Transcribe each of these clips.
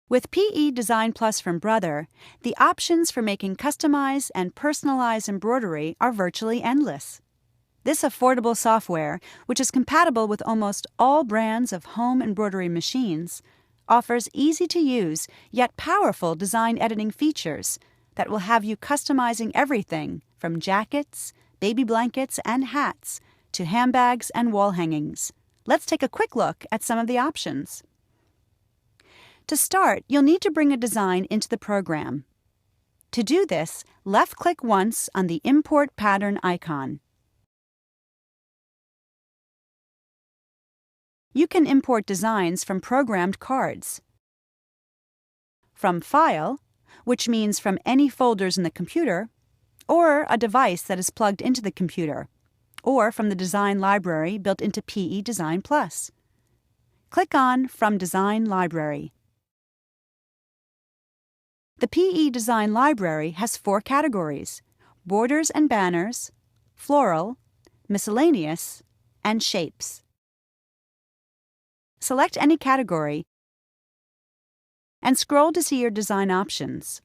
With PE Design Plus from Brother, the options for making customized and personalized embroidery are virtually endless. This affordable software, which is compatible with almost all brands of home embroidery machines, offers easy-to-use yet powerful design editing features that will have you customizing everything from jackets, baby blankets, and hats to handbags and wall hangings. Let's take a quick look at some of the options. To start, you'll need to bring a design into the program. To do this, left-click once on the Import Pattern icon. You can import designs from programmed cards, from File, which means from any folders in the computer, or a device that is plugged into the computer, or from the design library built into PE Design Plus. Click on From Design Library. The PE Design Library has 4 categories: Borders and Banners, Floral, Miscellaneous, and Shapes. Select any category and scroll to see your design options.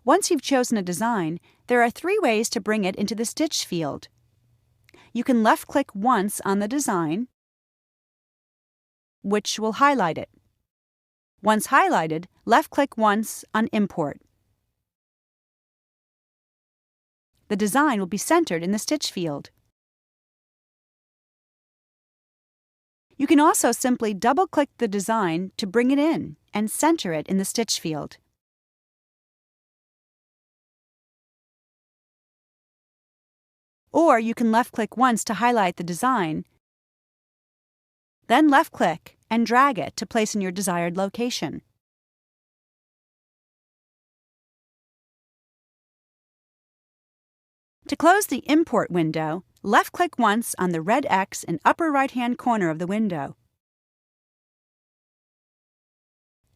Once you've chosen a design, there are 3 ways to bring it into the Stitch field. You can left-click once on the design, which will highlight it. Once highlighted, left-click once on Import. The design will be centered in the Stitch field. You can also simply double-click the design to bring it in and center it in the Stitch field. Or you can left-click once to highlight the design, then left-click and drag it to place in your desired location. To close the Import window, left-click once on the red X in upper right-hand corner of the window.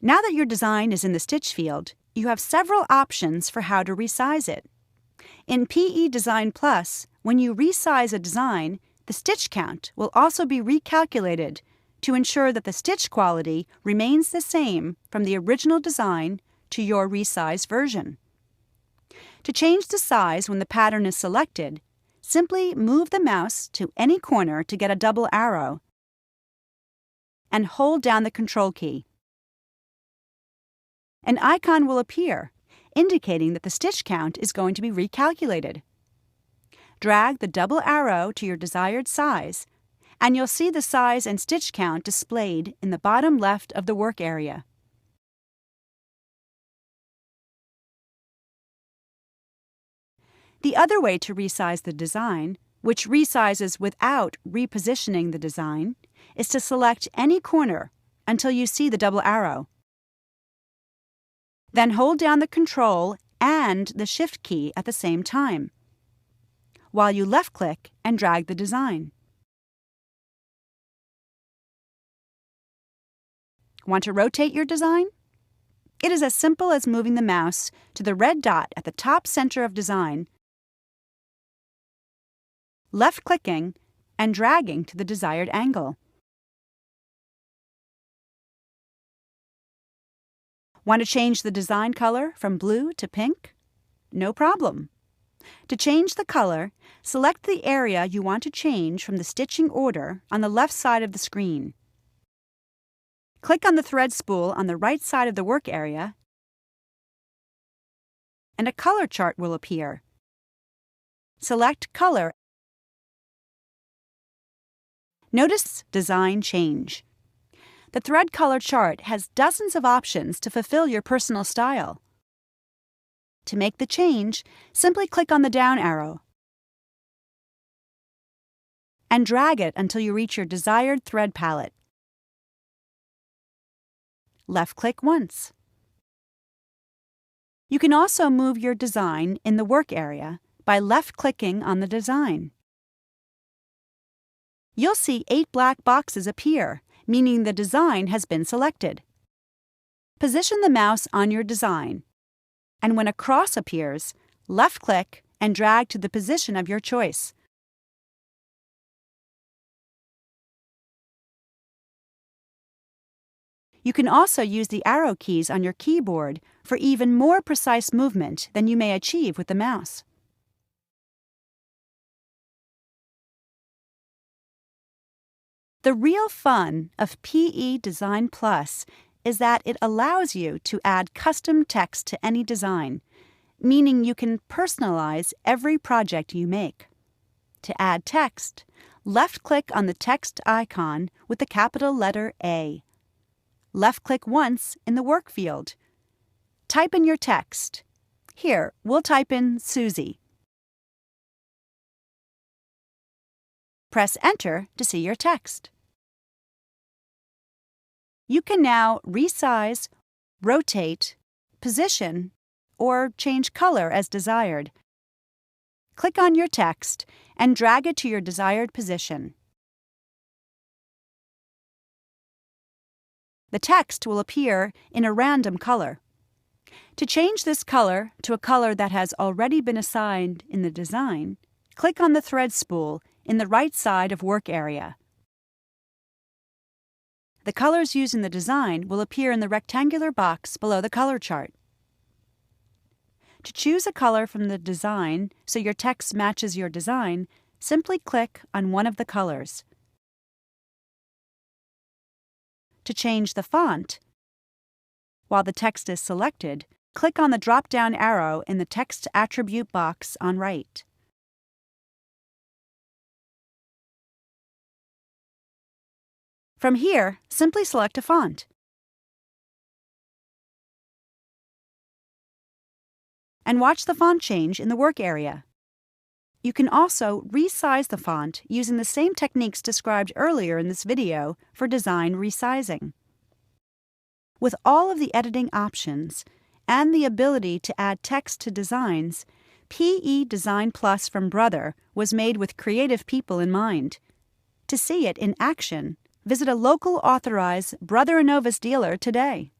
Now that your design is in the Stitch field, you have several options for how to resize it. In PE Design Plus, when you resize a design, the stitch count will also be recalculated to ensure that the stitch quality remains the same from the original design to your resized version. To change the size when the pattern is selected, simply move the mouse to any corner to get a double arrow and hold down the Control key. An icon will appear, indicating that the stitch count is going to be recalculated. Drag the double arrow to your desired size, and you'll see the size and stitch count displayed in the bottom left of the work area. The other way to resize the design, which resizes without repositioning the design, is to select any corner until you see the double arrow. Then hold down the Control and the Shift key at the same time, while you left-click and drag the design. Want to rotate your design? It is as simple as moving the mouse to the red dot at the top center of design, left-clicking, and dragging to the desired angle. Want to change the design color from blue to pink? No problem. To change the color, select the area you want to change from the stitching order on the left side of the screen. Click on the thread spool on the right side of the work area, and a color chart will appear. Select Color. Notice Design Change. The thread color chart has dozens of options to fulfill your personal style. To make the change, simply click on the down arrow and drag it until you reach your desired thread palette. Left-click once. You can also move your design in the work area by left-clicking on the design. You'll see 8 black boxes appear, meaning the design has been selected. Position the mouse on your design, and when a cross appears, left-click and drag to the position of your choice. You can also use the arrow keys on your keyboard for even more precise movement than you may achieve with the mouse. The real fun of PE Design Plus is that it allows you to add custom text to any design, meaning you can personalize every project you make. To add text, left-click on the text icon with the capital letter A. Left-click once in the Work field. Type in your text. Here, we'll type in Susie. Press Enter to see your text. You can now resize, rotate, position, or change color as desired. Click on your text and drag it to your desired position. The text will appear in a random color. To change this color to a color that has already been assigned in the design, click on the thread spool in the right side of Work area. The colors used in the design will appear in the rectangular box below the color chart. To choose a color from the design so your text matches your design, simply click on one of the colors. To change the font, while the text is selected, click on the drop-down arrow in the Text Attribute box on right. From here, simply select a font. And watch the font change in the Work area. You can also resize the font using the same techniques described earlier in this video for design resizing. With all of the editing options and the ability to add text to designs, PE Design Plus from Brother was made with creative people in mind. To see it in action, visit a local authorized Brother & Novus dealer today.